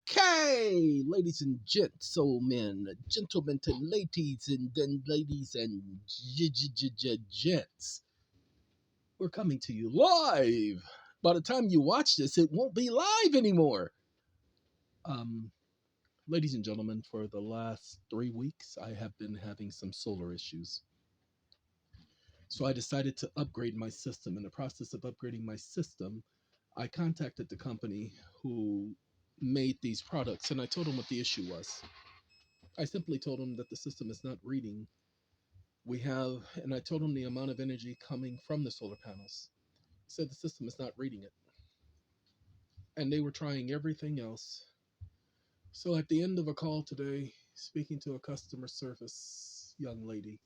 Okay, ladies and gentlemen, gentlemen to ladies and then ladies and gents, we're coming to you live. By the time you watch this, it won't be live anymore. Um, Ladies and gentlemen, for the last 3 weeks, I have been having some solar issues. So I decided to upgrade my system. In the process of upgrading my system, I contacted the company who made these products and I told them what the issue was. I simply told him that the system is not reading. And I told him the amount of energy coming from the solar panels. He said the system is not reading it. And they were trying everything else. So at the end of a call today, speaking to a customer service young lady,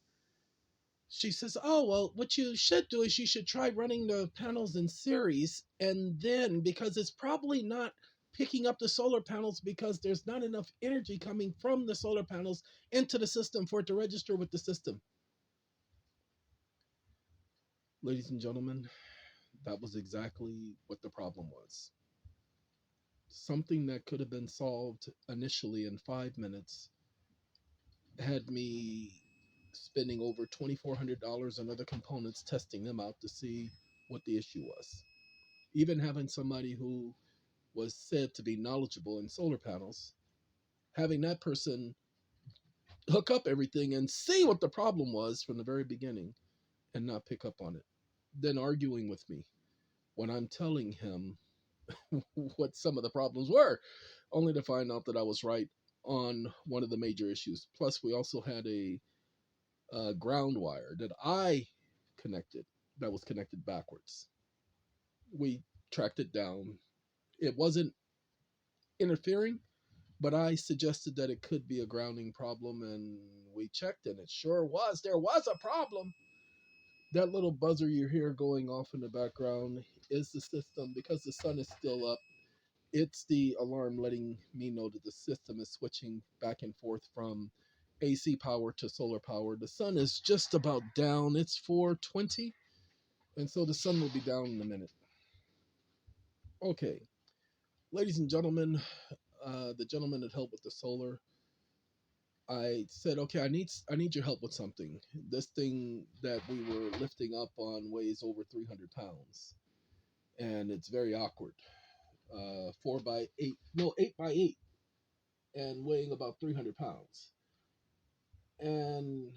she says, "Oh, well, what you should do is you should try running the panels in series. And then, because it's probably not picking up the solar panels because there's not enough energy coming from the solar panels into the system for it to register with the system." Ladies and gentlemen, that was exactly what the problem was. Something that could have been solved initially in 5 minutes had me spending over $2,400 on other components testing them out to see what the issue was. Even having somebody who was said to be knowledgeable in solar panels, having that person hook up everything and see what the problem was from the very beginning and not pick up on it. Then arguing with me when I'm telling him what some of the problems were, only to find out that I was right on one of the major issues. Plus, we also had a ground wire that I connected that was connected backwards. We tracked it down. It wasn't interfering, but I suggested that it could be a grounding problem, and we checked, and it sure was. There was a problem. That little buzzer you hear going off in the background is the system because the sun is still up. It's the alarm letting me know that the system is switching back and forth from AC power to solar power. The sun is just about down. It's 4:20, and so the sun will be down in a minute. Okay, ladies and gentlemen, the gentleman that helped with the solar, I said, okay, I need your help with something. This thing that we were lifting up on weighs over 300 pounds, and it's very awkward. 4 by 8, no, 8 by 8, and weighing about 300 pounds. And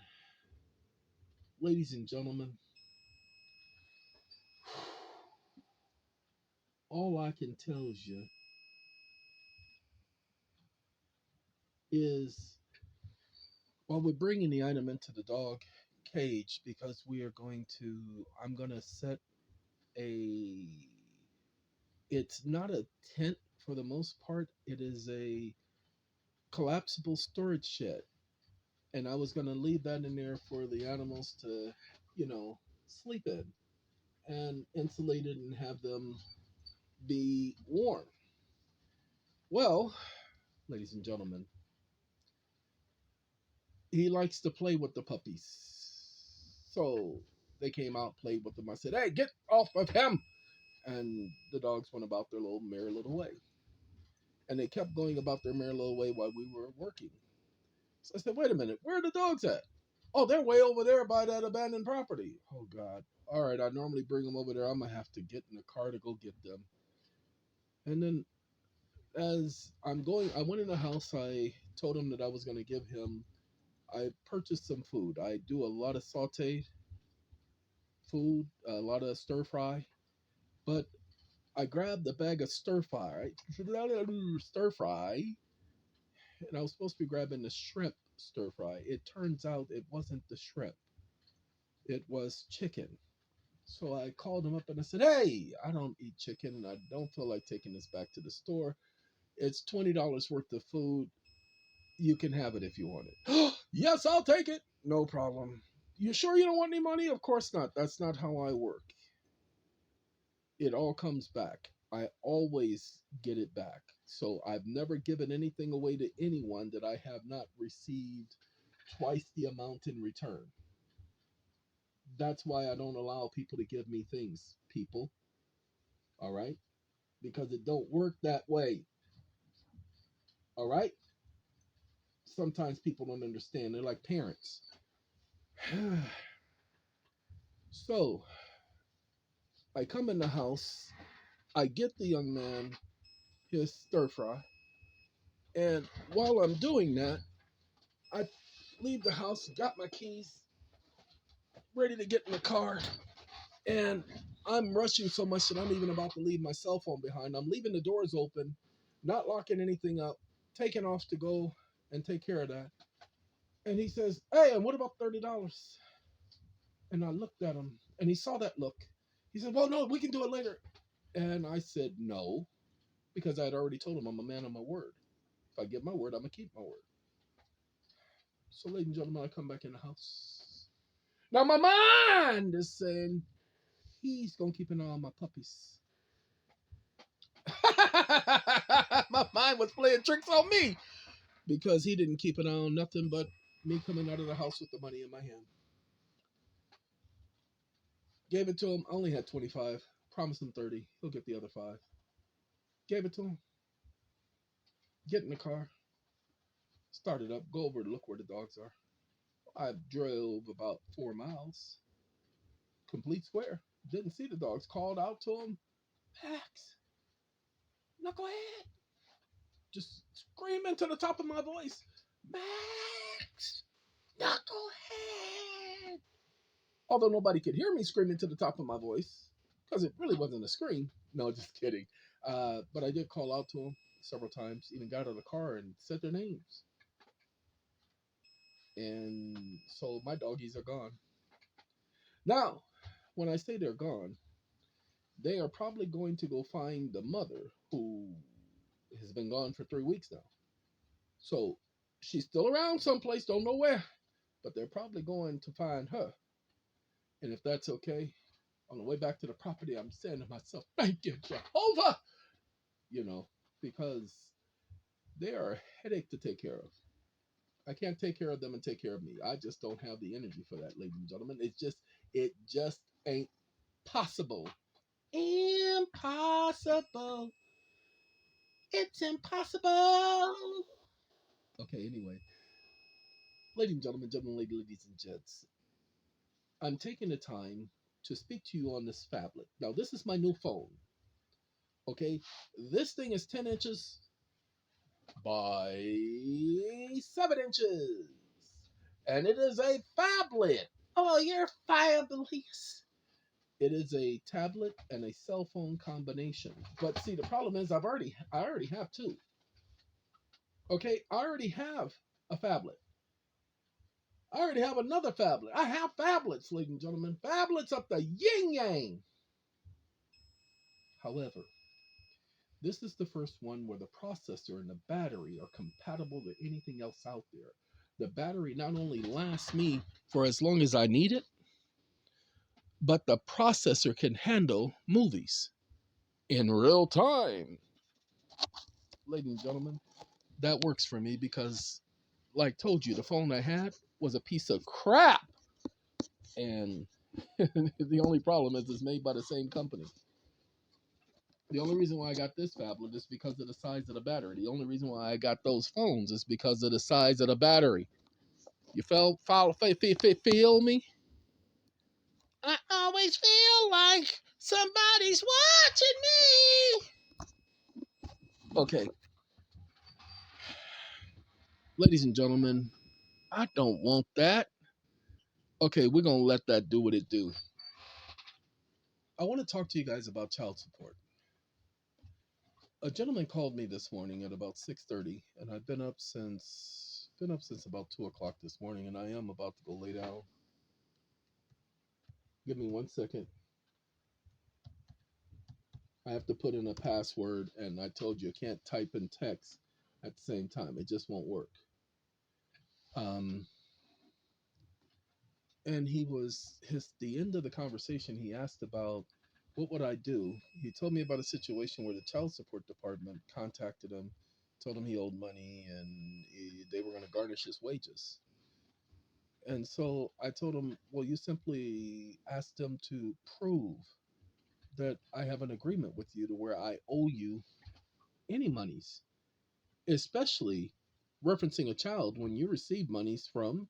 ladies and gentlemen, all I can tell you is while we're bringing the item into the dog cage, because I'm going to set a, it's not a tent for the most part, it is a collapsible storage shed. And I was going to leave that in there for the animals to, sleep in and insulate it and have them be warm. Well, ladies and gentlemen, he likes to play with the puppies. So they came out, played with them. I said, "Hey, get off of him!" And the dogs went about their little merry little way. And they kept going about their merry little way while we were working. So I said, "Wait a minute, where are the dogs at?" "Oh, they're way over there by that abandoned property." "Oh, God. All right, I normally bring them over there. I'm going to have to get in the car to go get them." And then as I went in the house. I told him that I was going to give him, I purchased some food. I do a lot of sauteed food, a lot of stir fry, but I grabbed a bag of stir fry, stir fry, and I was supposed to be grabbing the shrimp stir fry. It turns out it wasn't the shrimp, it was chicken. So I called him up and I said, "Hey, I don't eat chicken and I don't feel like taking this back to the store. It's $20 worth of food. You can have it if you want it." "Yes, I'll take it. No problem." "You sure you don't want any money?" "Of course not. That's not how I work. It all comes back. I always get it back. So I've never given anything away to anyone that I have not received twice the amount in return. That's why I don't allow people to give me things, people. All right? Because it don't work that way. All right? Sometimes people don't understand. They're like parents. So I come in the house, I get the young man his stir fry, and while I'm doing that, I leave the house, got my keys, ready to get in the car, and I'm rushing so much that I'm even about to leave my cell phone behind. I'm leaving the doors open, not locking anything up, taking off to go and take care of that. And he says, "Hey, and what about $30?" And I looked at him, and he saw that look. He said, "Well, no, we can do it later." And I said, "No," because I had already told him I'm a man of my word. If I give my word, I'm going to keep my word. So, ladies and gentlemen, I come back in the house. Now, my mind is saying, he's going to keep an eye on my puppies. My mind was playing tricks on me because he didn't keep an eye on nothing but me coming out of the house with the money in my hand. Gave it to him. I only had 25. Promised him 30. He'll get the other 5. Gave it to him. Get in the car. Started up. Go over to look where the dogs are. I drove about 4 miles. Complete square. Didn't see the dogs. Called out to him. Max, knucklehead. Just screaming to the top of my voice. Max, knucklehead. Although nobody could hear me screaming to the top of my voice because it really wasn't a scream. No, just kidding. But I did call out to them several times, even got out of the car and said their names. And so my doggies are gone. Now, when I say they're gone, they are probably going to go find the mother who has been gone for 3 weeks now. So she's still around someplace, don't know where, but they're probably going to find her. And if that's okay, on the way back to the property, I'm saying to myself, thank you, Jehovah, because they are a headache to take care of. I can't take care of them and take care of me. I just don't have the energy for that, ladies and gentlemen. It just ain't possible. Impossible. It's impossible. Okay, anyway. Ladies and gentlemen, ladies and gents, I'm taking the time to speak to you on this phablet. Now, this is my new phone. Okay, this thing is 10 inches by 7 inches, and it is a phablet. Oh, you're fabulous. It is a tablet and a cell phone combination. But see, the problem is I already have 2. Okay, I already have a phablet. I already have another phablet. I have phablets, ladies and gentlemen. Phablets up the yin yang. However, this is the first one where the processor and the battery are compatible to anything else out there. The battery not only lasts me for as long as I need it, but the processor can handle movies in real time. Ladies and gentlemen, that works for me because, like told you, the phone I had was a piece of crap. And the only problem is it's made by the same company. The only reason why I got this phablet is because of the size of the battery. The only reason why I got those phones is because of the size of the battery. You feel me? I always feel like somebody's watching me. Okay. Ladies and gentlemen, I don't want that. Okay, we're going to let that do what it do. I want to talk to you guys about child support. A gentleman called me this morning at about 6:30, and I've been up since about 2 o'clock this morning, and I am about to go lay down. Give me 1 second. I have to put in a password, and I told you I can't type and text at the same time. It just won't work. And the end of the conversation, he asked about what would I do. He told me about a situation where the child support department contacted him, told him he owed money, and they were going to garnish his wages. And so I told him, well, you simply asked them to prove that I have an agreement with you to where I owe you any monies. especially referencing a child when you receive monies from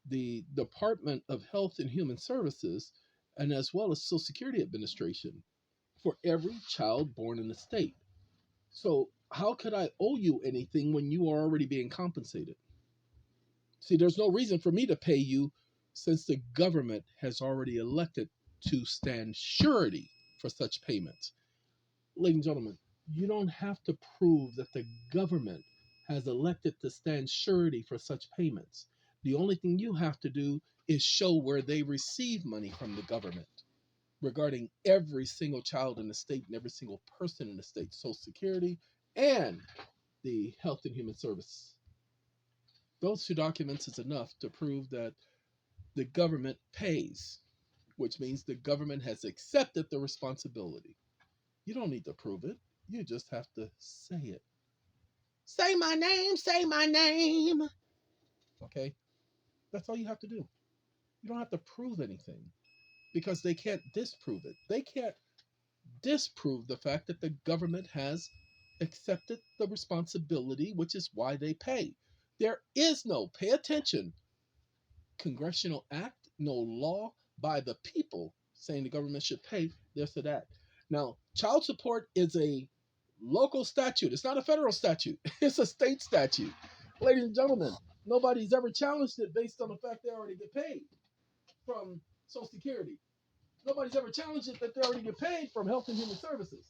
the Department of Health and Human Services and as well as Social Security Administration for every child born in the state. So, how could I owe you anything when you are already being compensated? See, there's no reason for me to pay you since the government has already elected to stand surety for such payments. Ladies and gentlemen, you don't have to prove that the government has elected to stand surety for such payments. The only thing you have to do is show where they receive money from the government regarding every single child in the state and every single person in the state, Social Security and the Health and Human Service. Those two documents is enough to prove that the government pays, which means the government has accepted the responsibility. You don't need to prove it. You just have to say it. Say my name, say my name. Okay? That's all you have to do. You don't have to prove anything because they can't disprove it. They can't disprove the fact that the government has accepted the responsibility, which is why they pay. There is no, pay attention, congressional act, no law by the people saying the government should pay this or that. Now, child support is a local statute. It's not a federal statute. It's a state statute. Ladies and gentlemen, nobody's ever challenged it based on the fact they already get paid from Social Security. Nobody's ever challenged it that they already get paid from Health and Human Services.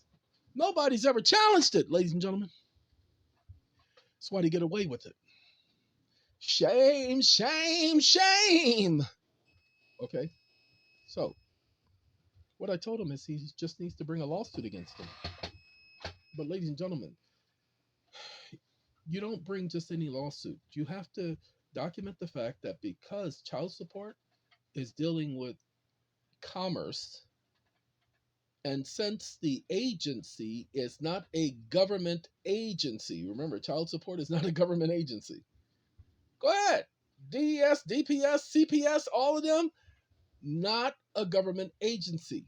Nobody's ever challenged it, ladies and gentlemen. That's why they get away with it. Shame, shame, shame. Okay, so what I told him is he just needs to bring a lawsuit against him. But ladies and gentlemen, you don't bring just any lawsuit. You have to document the fact that because child support is dealing with commerce, and since the agency is not a government agency, remember, child support is not a government agency. Go ahead. DES, DPS, CPS, all of them, not a government agency.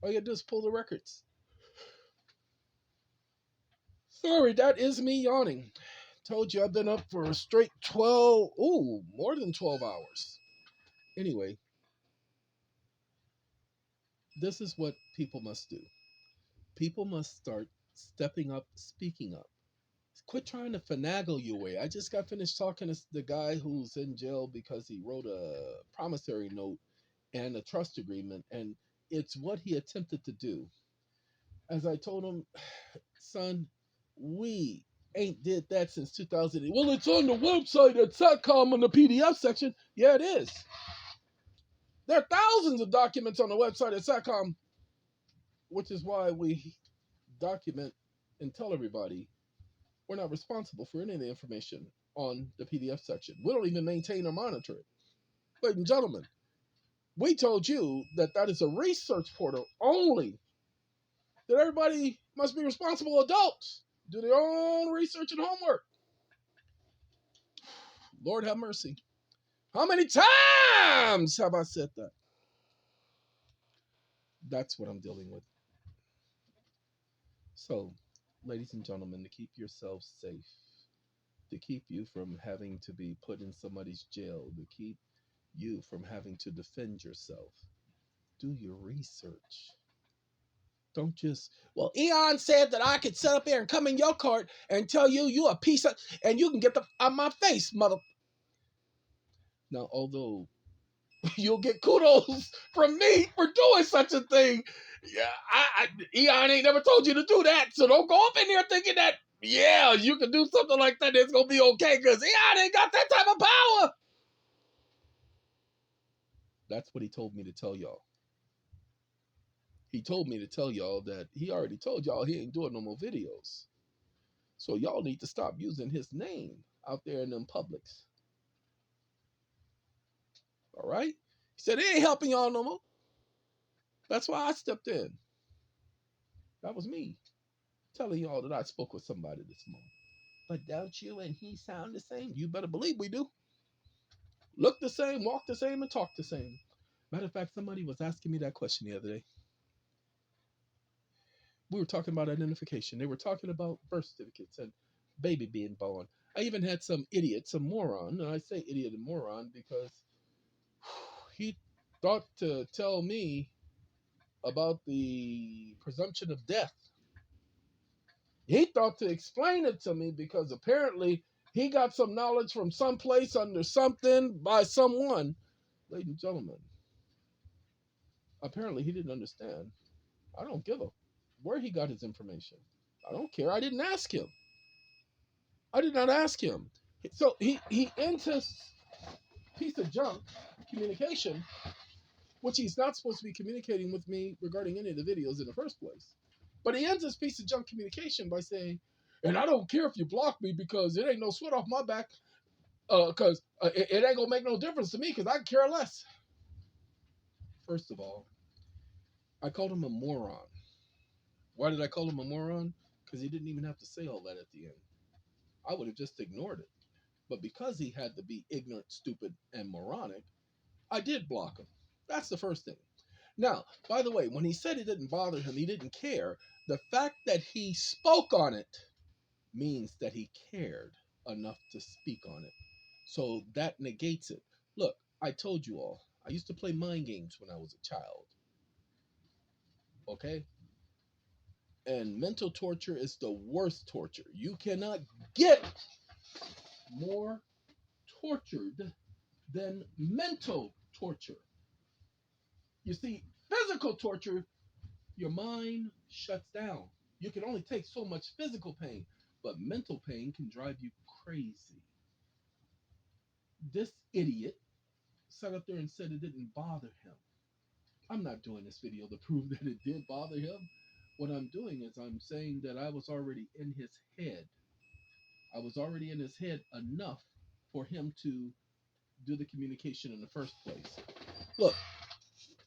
All you gotta do is pull the records. Sorry, that is me yawning. Told you I've been up for a straight 12, more than 12 hours. Anyway, this is what people must do. People must start stepping up, speaking up. Quit trying to finagle your way. I just got finished talking to the guy who's in jail because he wrote a promissory note and a trust agreement, and it's what he attempted to do. As I told him, son, we ain't did that since 2008. Well, it's on the website at SATCOM in the PDF section. Yeah, it is. There are thousands of documents on the website at SATCOM, which is why we document and tell everybody we're not responsible for any of the information on the PDF section. We don't even maintain or monitor it. Ladies and gentlemen, we told you that that is a research portal only, that everybody must be responsible adults, do their own research and homework. Lord have mercy. How many times have I said that? That's what I'm dealing with. So, ladies and gentlemen, to keep yourself safe, to keep you from having to be put in somebody's jail, to keep you from having to defend yourself, do your research. Don't just, well, Eon said that I could sit up here and come in your court and tell you you a piece of, and you can get the out my face, mother. Now, although you'll get kudos from me for doing such a thing, yeah, Eon ain't never told you to do that, so don't go up in there thinking that, yeah, you can do something like that, it's gonna be okay, because Eon ain't got that type of power. That's what he told me to tell y'all. He told me to tell y'all that he already told y'all he ain't doing no more videos. So y'all need to stop using his name out there in them publics. All right? He said he ain't helping y'all no more. That's why I stepped in. That was me telling y'all that I spoke with somebody this morning. But don't you and he sound the same? You better believe we do. Look the same, walk the same, and talk the same. Matter of fact, somebody was asking me that question the other day. We were talking about identification. They were talking about birth certificates and baby being born. I even had some idiot, some moron, and I say idiot and moron because he thought to tell me about the presumption of death. He thought to explain it to me because apparently he got some knowledge from someplace under something by someone. Ladies and gentlemen, apparently he didn't understand. I don't give a where he got his information. I don't care. I didn't ask him. I did not ask him. So he ends his piece of junk communication, which he's not supposed to be communicating with me regarding any of the videos in the first place. But he ends this piece of junk communication by saying, and I don't care if you block me because it ain't no sweat off my back, because it ain't gonna make no difference to me because I can care less. First of all, I called him a moron. Why did I call him a moron? Because he didn't even have to say all that at the end. I would have just ignored it. But because he had to be ignorant, stupid, and moronic, I did block him. That's the first thing. Now, by the way, when he said it didn't bother him, he didn't care, the fact that he spoke on it means that he cared enough to speak on it. So that negates it. Look, I told you all, I used to play mind games when I was a child. Okay? And mental torture is the worst torture. You cannot get more tortured than mental torture. You see, physical torture, your mind shuts down. You can only take so much physical pain, but mental pain can drive you crazy. This idiot sat up there and said it didn't bother him. I'm not doing this video to prove that it did bother him. What I'm doing is I'm saying that I was already in his head. I was already in his head enough for him to do the communication in the first place. Look,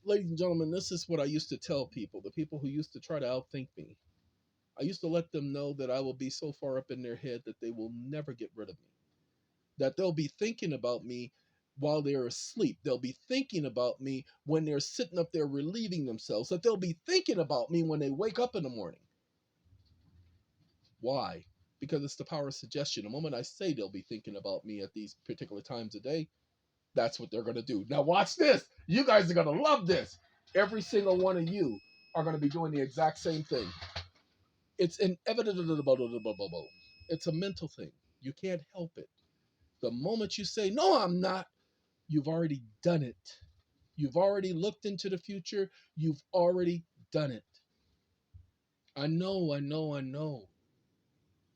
ladies and gentlemen, this is what I used to tell people, the people who used to try to outthink me. I used to let them know that I will be so far up in their head that they will never get rid of me. That they'll be thinking about me while they're asleep. They'll be thinking about me when they're sitting up there relieving themselves. That they'll be thinking about me when they wake up in the morning. Why? Because it's the power of suggestion. The moment I say they'll be thinking about me at these particular times of day, that's what they're going to do. Now watch this. You guys are going to love this. Every single one of you are going to be doing the exact same thing. It's inevitable. It's a mental thing. You can't help it. The moment you say, no, I'm not, you've already done it. You've already looked into the future. You've already done it. I know.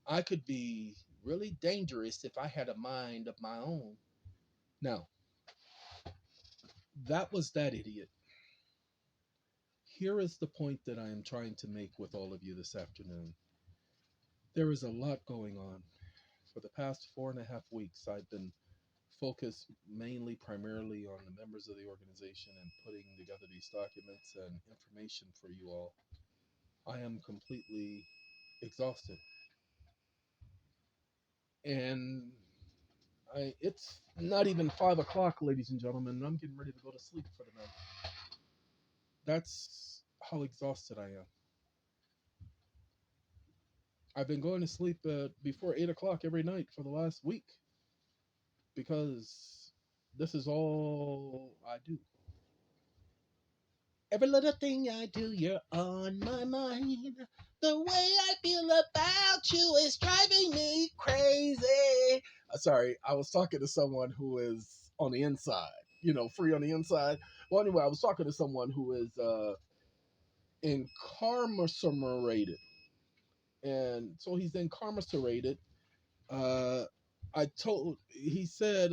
I could be really dangerous if I had a mind of my own. Now, that was that idiot. Here is the point that I am trying to make with all of you this afternoon. There is a lot going on. For the past 4.5 weeks, I've been focused primarily on the members of the organization and putting together these documents and information for you all. I am completely exhausted. And it's not even 5 o'clock, ladies and gentlemen, and I'm getting ready to go to sleep for the night. That's how exhausted I am. I've been going to sleep before 8 o'clock every night for the last week because this is all I do. Every little thing I do, you're on my mind. The way I feel about you is driving me crazy. Sorry, I was talking to someone who is on the inside, free on the inside. Well, anyway, I was talking to someone who is incarcerated. And so he's incarcerated. He said,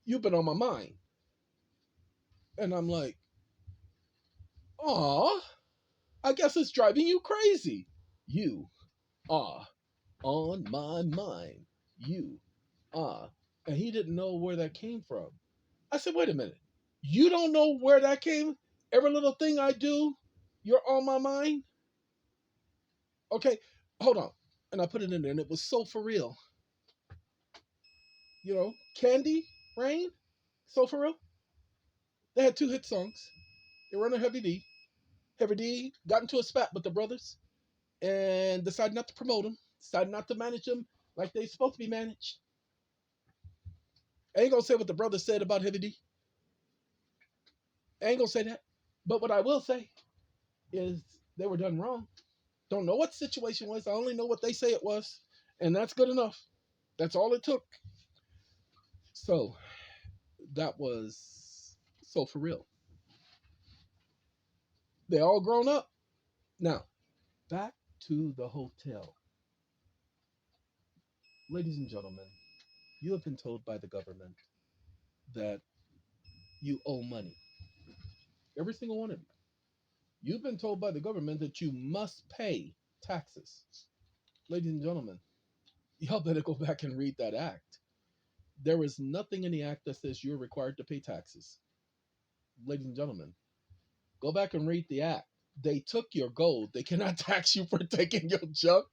you've been on my mind. And I'm like, aw, I guess it's driving you crazy. You are on my mind. You are. And he didn't know where that came from. I said, wait a minute. You don't know where that came? Every little thing I do, you're on my mind? Okay, hold on. And I put it in there, and it was so for real. Candy, Rain, so for real. They had 2 hit songs. They were under Heavy D. Heavy D got into a spat with the brothers. and decided not to promote them, decided not to manage them like they're supposed to be managed. I ain't gonna say what the brother said about Heavy D. I ain't gonna say that. But what I will say is they were done wrong. Don't know what the situation was. I only know what they say it was. And that's good enough. That's all it took. So that was so for real. They all grown up. Now, back to the hotel. Ladies and gentlemen, you have been told by the government that you owe money. Every single one of you. You've been told by the government that you must pay taxes. Ladies and gentlemen, y'all better go back and read that act. There is nothing in the act that says you're required to pay taxes. Ladies and gentlemen, go back and read the act. They took your gold. They cannot tax you for taking your junk.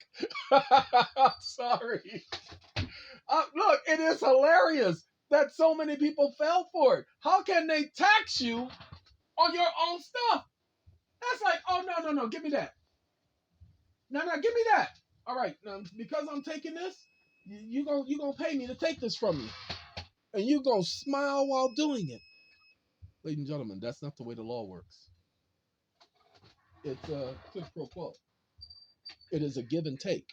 I'm sorry. Look, it is hilarious that so many people fell for it. How can they tax you on your own stuff? That's like, oh, no, give me that. No, give me that. All right, now, because I'm taking this, you gonna pay me to take this from you. And you gonna smile while doing it. Ladies and gentlemen, that's not the way the law works. It's a quid pro quo. It is a give and take.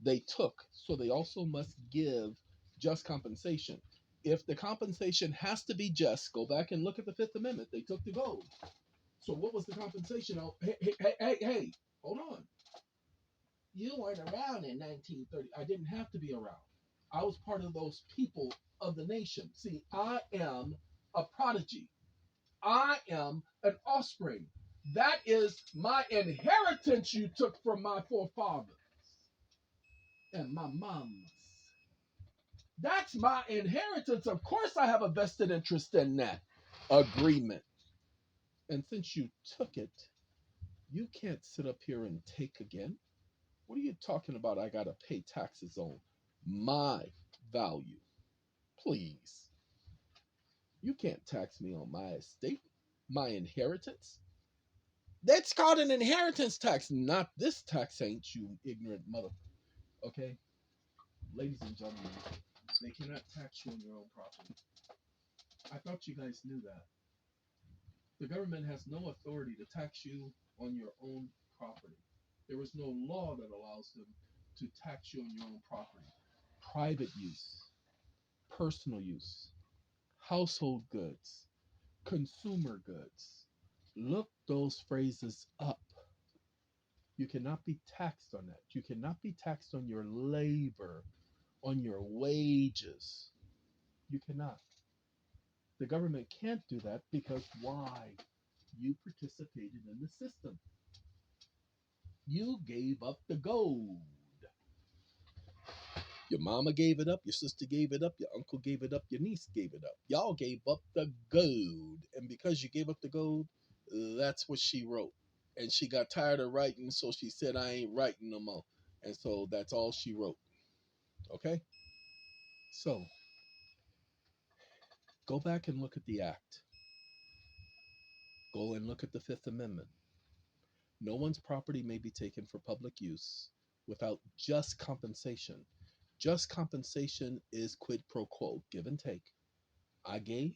They took, so they also must give just compensation. If the compensation has to be just, go back and look at the Fifth Amendment. They took the gold. So what was the compensation? Oh, hey, hold on. You weren't around in 1930. I didn't have to be around. I was part of those people of the nation. See, I am a prodigy. I am an offspring. That is my inheritance you took from my forefathers and my mamas. That's my inheritance. Of course, I have a vested interest in that agreement. And since you took it, you can't sit up here and take again. What are you talking about? I got to pay taxes on my value. Please. You can't tax me on my estate, my inheritance. That's called an inheritance tax, not this tax, ain't you ignorant mother. Okay? Ladies and gentlemen, they cannot tax you on your own property. I thought you guys knew that. The government has no authority to tax you on your own property. There is no law that allows them to tax you on your own property. Private use, personal use, household goods, consumer goods. Look those phrases up. You cannot be taxed on that. You cannot be taxed on your labor, on your wages. You cannot. The government can't do that because why? You participated in the system. You gave up the gold. Your mama gave it up, your sister gave it up, your uncle gave it up, your niece gave it up. Y'all gave up the gold. And because you gave up the gold, that's what she wrote. And she got tired of writing, so she said, I ain't writing no more. And so that's all she wrote. Okay? So, go back and look at the act. Go and look at the Fifth Amendment. No one's property may be taken for public use without just compensation. Just compensation is quid pro quo, give and take. I gave,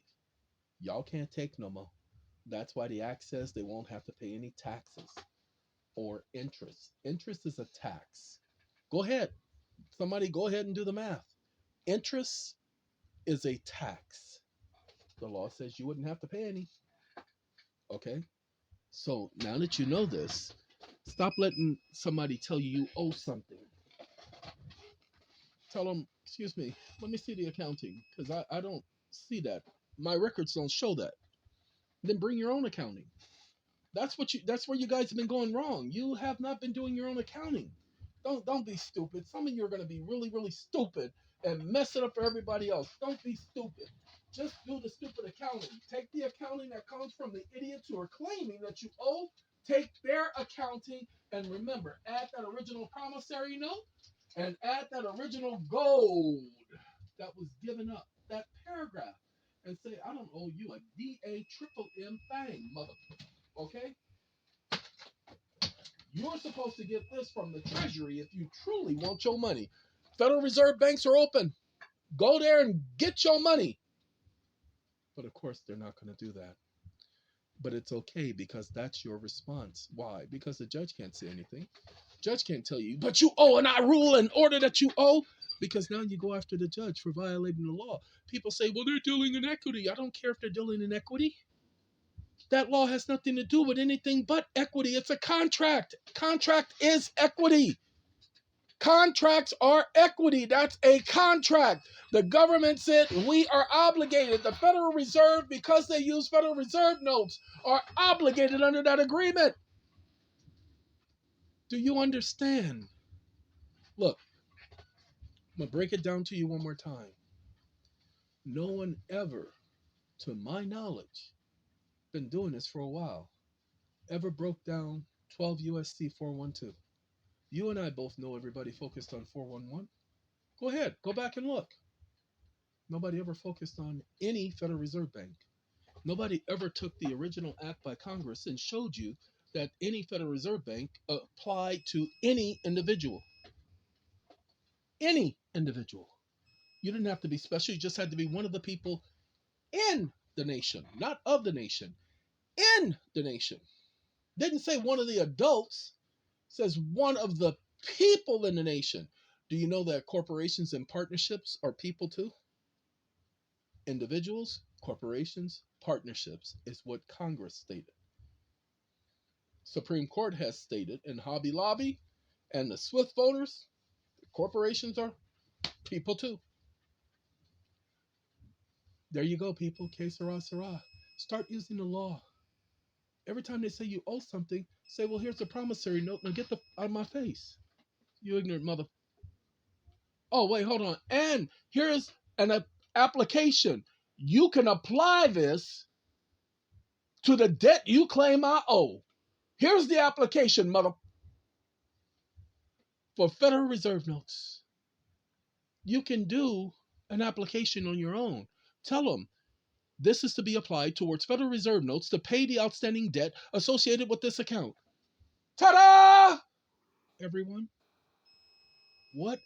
y'all can't take no more. That's why the act says they won't have to pay any taxes or interest. Interest is a tax. Go ahead. Somebody go ahead and do the math. Interest is a tax. The law says you wouldn't have to pay any. Okay? So now that you know this, stop letting somebody tell you you owe something. Tell them, excuse me, let me see the accounting, because I don't see that. My records don't show that. Then bring your own accounting. That's where you guys have been going wrong. You have not been doing your own accounting. Don't be stupid. Some of you are gonna be really, really stupid and mess it up for everybody else. Don't be stupid. Just do the stupid accounting. Take the accounting that comes from the idiots who are claiming that you owe. Take their accounting and remember, add that original promissory note and add that original gold that was given up, that paragraph, and say, I don't owe you a DA triple M thing, mother. Okay? You're supposed to get this from the Treasury if you truly want your money. Federal Reserve banks are open. Go there and get your money. But of course, they're not going to do that. But it's okay because that's your response. Why? Because the judge can't say anything. Judge can't tell you, but you owe, and I rule and order that you owe. Because now you go after the judge for violating the law. People say, well, they're dealing in equity. I don't care if they're dealing in equity. That law has nothing to do with anything but equity. It's a contract. Contract is equity. Contracts are equity. That's a contract. The government said we are obligated. The Federal Reserve, because they use Federal Reserve notes, are obligated under that agreement. Do you understand? Look, I'm going to break it down to you one more time. No one ever, to my knowledge, been doing this for a while, ever broke down 12 USC 412. You and I both know everybody focused on 411. Go ahead, go back and look. Nobody ever focused on any Federal Reserve Bank. Nobody ever took the original act by Congress and showed you that any Federal Reserve Bank applied to any individual. Any individual. You didn't have to be special. You just had to be one of the people in the nation, not of the nation, in the nation. Didn't say one of the adults, says one of the people in the nation. Do you know that corporations and partnerships are people too? Individuals, corporations, partnerships is what Congress stated. Supreme Court has stated in Hobby Lobby and the Swift voters, corporations are people too. There you go, people. Que sera, sera. Start using the law. Every time they say you owe something, say, well, here's the promissory note. Now get the out of my face. You ignorant mother. Oh, wait, hold on. And here's an application. You can apply this to the debt you claim I owe. Here's the application, mother. For Federal Reserve notes. You can do an application on your own. Tell them this is to be applied towards Federal Reserve notes to pay the outstanding debt associated with this account. Ta-da! Everyone, what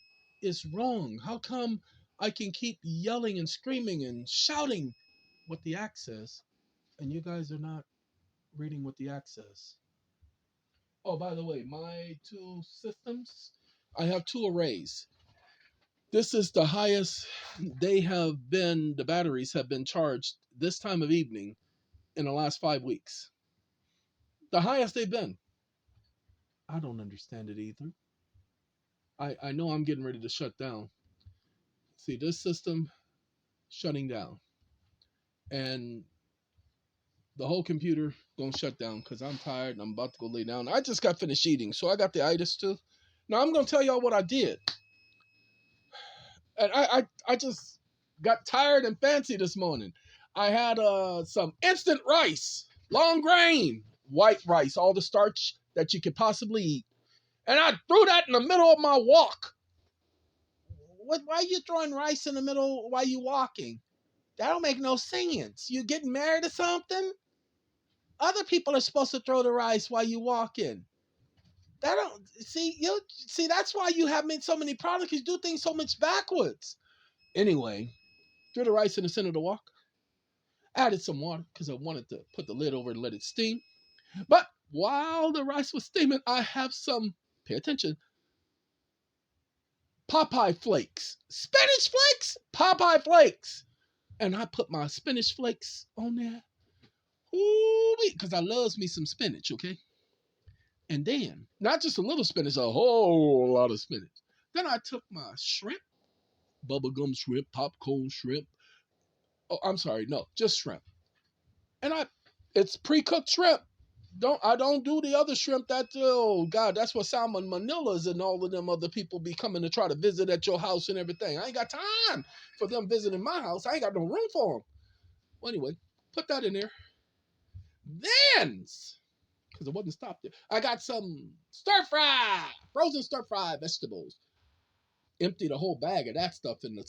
is wrong? How come I can keep yelling and screaming and shouting what the act says, and you guys are not reading what the act says? Oh, by the way, my two systems, I have two arrays. This is the highest the batteries have been charged this time of evening in the last 5 weeks. The highest they've been. I don't understand it either. I know I'm getting ready to shut down. See, this system shutting down. And the whole computer gonna shut down because I'm tired and I'm about to go lay down. I just got finished eating, so I got the itis too. Now I'm gonna tell y'all what I did. And I just got tired and fancy this morning. I had some instant rice, long grain, white rice, all the starch that you could possibly eat. And I threw that in the middle of my walk. Why are you throwing rice in the middle while you walking? That don't make no sense. You getting married or something? Other people are supposed to throw the rice while you walking. That don't see. That's why you have made so many problems. You do things so much backwards. Anyway, threw the rice in the center of the wok. Added some water because I wanted to put the lid over and let it steam. But while the rice was steaming, I have some, pay attention, Popeye flakes. Spinach flakes? Popeye flakes. And I put my spinach flakes on there. Ooh, because I loves me some spinach, okay? And then, not just a little spinach, a whole lot of spinach. Then I took my shrimp, bubblegum shrimp, popcorn shrimp. Oh, I'm sorry, no, just shrimp. And it's pre-cooked shrimp. I don't do the other shrimp that, oh God, that's what Salmon Manilas and all of them other people be coming to try to visit at your house and everything. I ain't got time for them visiting my house. I ain't got no room for them. Well, anyway, put that in there. Then, because it wasn't stopped there, I got some frozen stir-fry vegetables. Emptied a whole bag of that stuff in the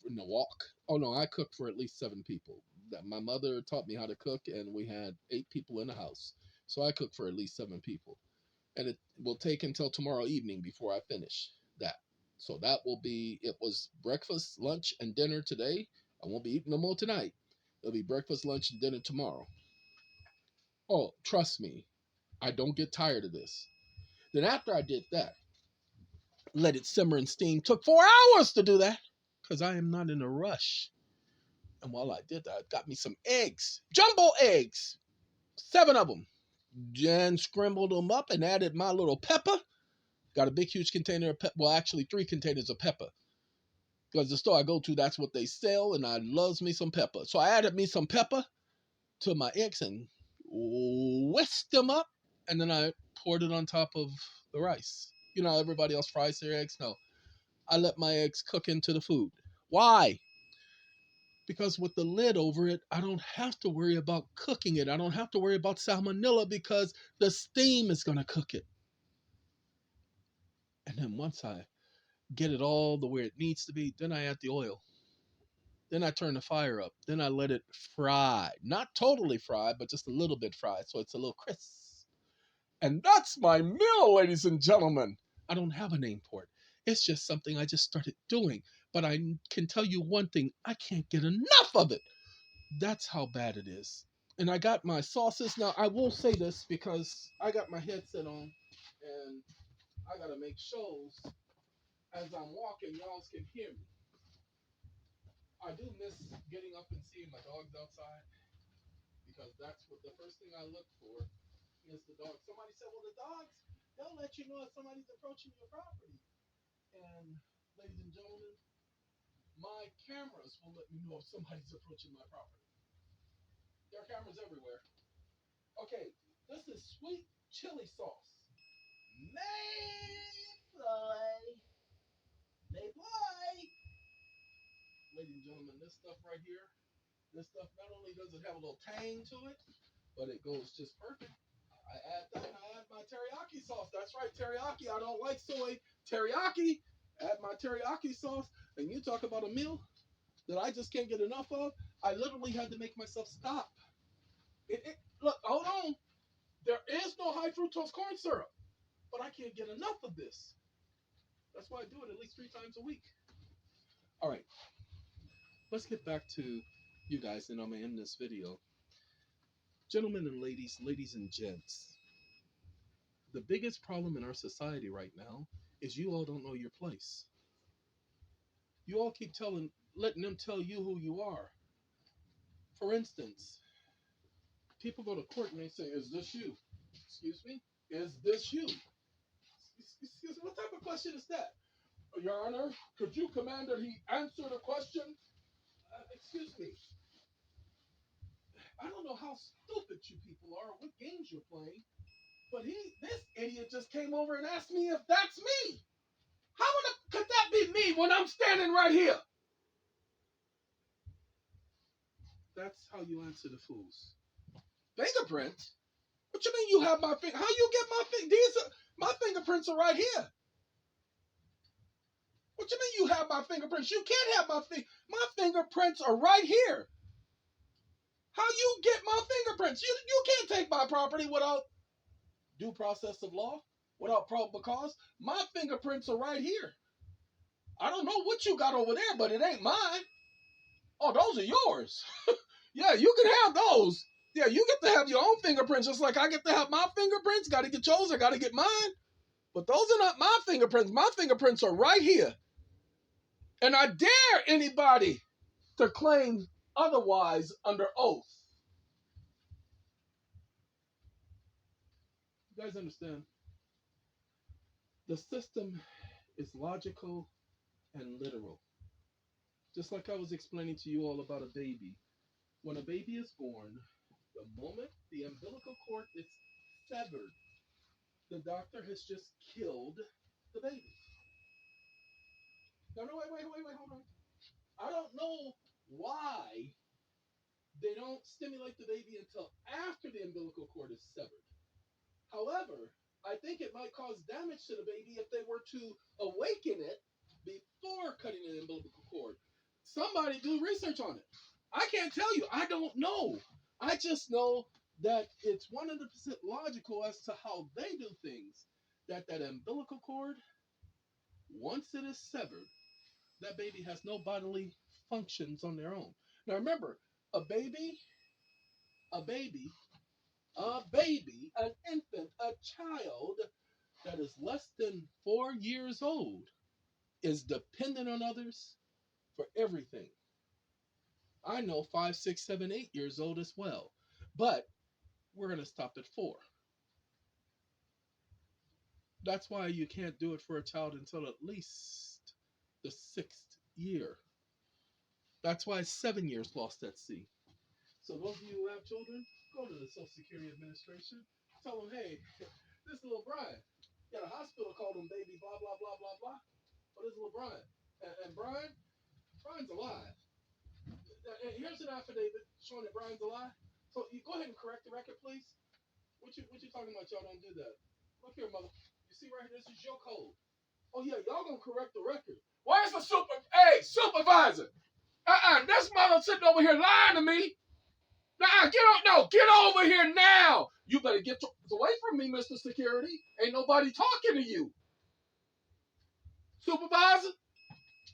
wok. Oh no, I cooked for at least 7 people. My mother taught me how to cook, and we had 8 people in the house. So I cooked for at least 7 people. and it will take until tomorrow evening before I finish that. So that will be, it was breakfast, lunch, and dinner today. I won't be eating no more tonight. It'll be breakfast, lunch, and dinner tomorrow. Oh, trust me, I don't get tired of this. Then after I did that, let it simmer and steam. Took 4 hours to do that because I am not in a rush. And while I did that, I got me some eggs, jumbo eggs, 7 of them. Jen scrambled them up and added my little pepper. Got a big, huge container of pepper. Well, actually, 3 containers of pepper. Because the store I go to, that's what they sell, and I loves me some pepper. So I added me some pepper to my eggs and whisked them up, and then I poured it on top of the rice. You know how everybody else fries their eggs? No. I let my eggs cook into the food. Why? Because with the lid over it, I don't have to worry about cooking it. I don't have to worry about salmonella because the steam is going to cook it. And then once I get it all the way it needs to be, then I add the oil. Then I turn the fire up. Then I let it fry. Not totally fried, but just a little bit fried, so it's a little crisp. And that's my meal, ladies and gentlemen. I don't have a name for it. It's just something I just started doing. But I can tell you one thing, I can't get enough of it. That's how bad it is. And I got my sauces. Now, I will say this because I got my headset on and I got to make shows as I'm walking, y'all can hear me. I do miss getting up and seeing my dogs outside because that's what the first thing I look for is the dogs. Somebody said, well, the dogs, they'll let you know if somebody's approaching your property. And ladies and gentlemen, my cameras will let me know if somebody's approaching my property. There are cameras everywhere. Okay, this is sweet chili sauce. Mayplay. Ladies and gentlemen, this stuff right here, this stuff not only does it have a little tang to it, but it goes just perfect. I add that and I add my teriyaki sauce. That's right, teriyaki. I don't like soy. Teriyaki. Add my teriyaki sauce. And you talk about a meal that I just can't get enough of. I literally had to make myself stop. Look, hold on. There is no high fructose corn syrup, but I can't get enough of this. That's why I do it at least 3 times a week. All right. Let's get back to you guys, and I'm going to end this video. Gentlemen and ladies and gents, the biggest problem in our society right now is you all don't know your place. You all keep letting them tell you who you are. For instance, people go to court and they say, is this you? Excuse me? Is this you? Excuse me, what type of question is that? Your Honor, could you command that he answer the question? Excuse me. I don't know how stupid you people are, what games you're playing, but this idiot just came over and asked me if that's me. How could that be me when I'm standing right here? That's how you answer the fools. Fingerprints? What you mean you have my finger? How you get my finger? My fingerprints are right here. What you mean you have my fingerprints? You can't have my fingerprints are right here. How you get my fingerprints? You can't take my property without due process of law, without probable cause. My fingerprints are right here. I don't know what you got over there, but it ain't mine. Oh, those are yours. Yeah, you can have those. Yeah, you get to have your own fingerprints just like I get to have my fingerprints. Got to get yours, I got to get mine. But those are not my fingerprints. My fingerprints are right here. And I dare anybody to claim otherwise under oath. You guys understand? The system is logical and literal. Just like I was explaining to you all about a baby. When a baby is born, the moment the umbilical cord is severed, the doctor has just killed the baby. No, wait, hold on. I don't know why they don't stimulate the baby until after the umbilical cord is severed. However, I think it might cause damage to the baby if they were to awaken it before cutting the umbilical cord. Somebody do research on it. I can't tell you. I don't know. I just know that it's 100% logical as to how they do things. that umbilical cord, once it is severed, that baby has no bodily functions on their own. Now remember, a baby, a baby, a baby, an infant, a child that is less than 4 years old is dependent on others for everything. I know 5, 6, 7, 8 years old as well. But we're going to stop at 4. That's why you can't do it for a child until at least the 6th year. That's why 7 years lost at sea. So those of you who have children, go to the Social Security Administration. Tell them, hey, this little Brian. Yeah, the hospital called him baby, blah, blah, blah, blah, blah. But this little Brian. And Brian's alive. And here's an affidavit showing that Brian's alive. So you go ahead and correct the record, please. What you talking about? Y'all don't do that. Look here, mother. You see right here, this is your code. Oh yeah, y'all gonna correct the record. Where's the supervisor? This mother sitting over here lying to me. Get over here now. You better get away from me, Mr. Security. Ain't nobody talking to you. Supervisor,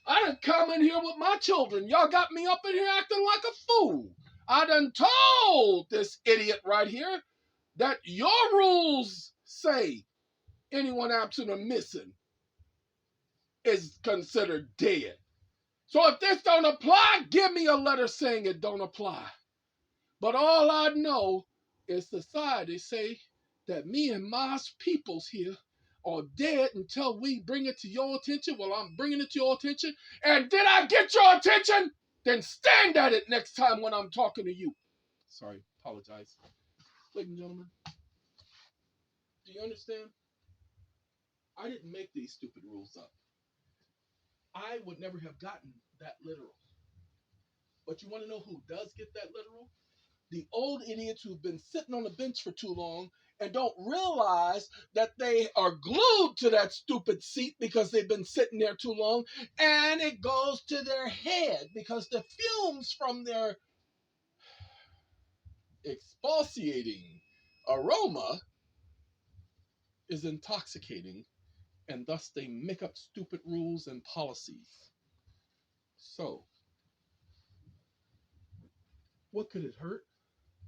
I done come in here with my children. Y'all got me up in here acting like a fool. I done told this idiot right here that your rules say anyone absent or missing is considered dead. So if this don't apply, give me a letter saying it don't apply. But all I know is society say that me and my peoples here are dead until we bring it to your attention. Well, I'm bringing it to your attention. And did I get your attention? Then stand at it next time when I'm talking to you. Sorry, apologize. Ladies and gentlemen, do you understand? I didn't make these stupid rules up. I would never have gotten that literal. But you want to know who does get that literal? The old idiots who've been sitting on the bench for too long and don't realize that they are glued to that stupid seat because they've been sitting there too long, and it goes to their head because the fumes from their expulsating aroma is intoxicating, and thus they make up stupid rules and policies. So, what could it hurt?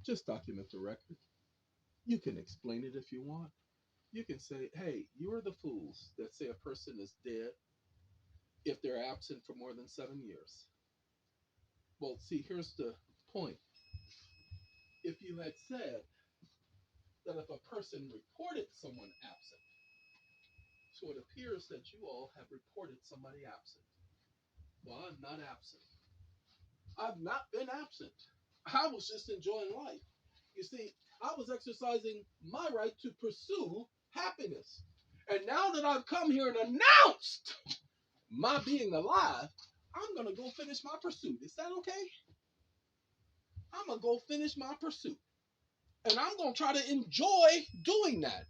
Just document the record. You can explain it if you want. You can say, hey, you're the fools that say a person is dead if they're absent for more than 7 years. Well, see, here's the point. If you had said that if a person reported someone absent, so it appears that you all have reported somebody absent. Well, I'm not absent. I've not been absent. I was just enjoying life. You see, I was exercising my right to pursue happiness. And now that I've come here and announced my being alive, I'm going to go finish my pursuit. Is that okay? I'm going to go finish my pursuit. And I'm going to try to enjoy doing that.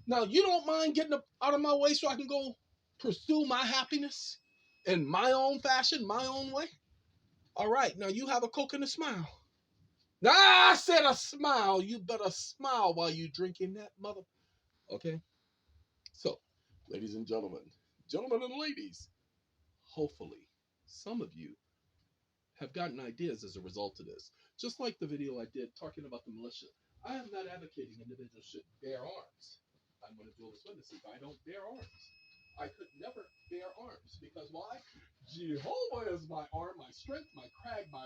Now, you don't mind getting out of my way so I can go pursue my happiness in my own fashion, my own way? All right, now you have a Coke and a smile. Now, I said a smile. You better smile while you drinking that mother. Okay? So, ladies and gentlemen and ladies, hopefully some of you have gotten ideas as a result of this. Just like the video I did talking about the militia. I am not advocating individuals should bear arms. I'm going to do this witness if I don't bear arms. I could never bear arms. Because why? Jehovah is my arm, my strength, my crag, my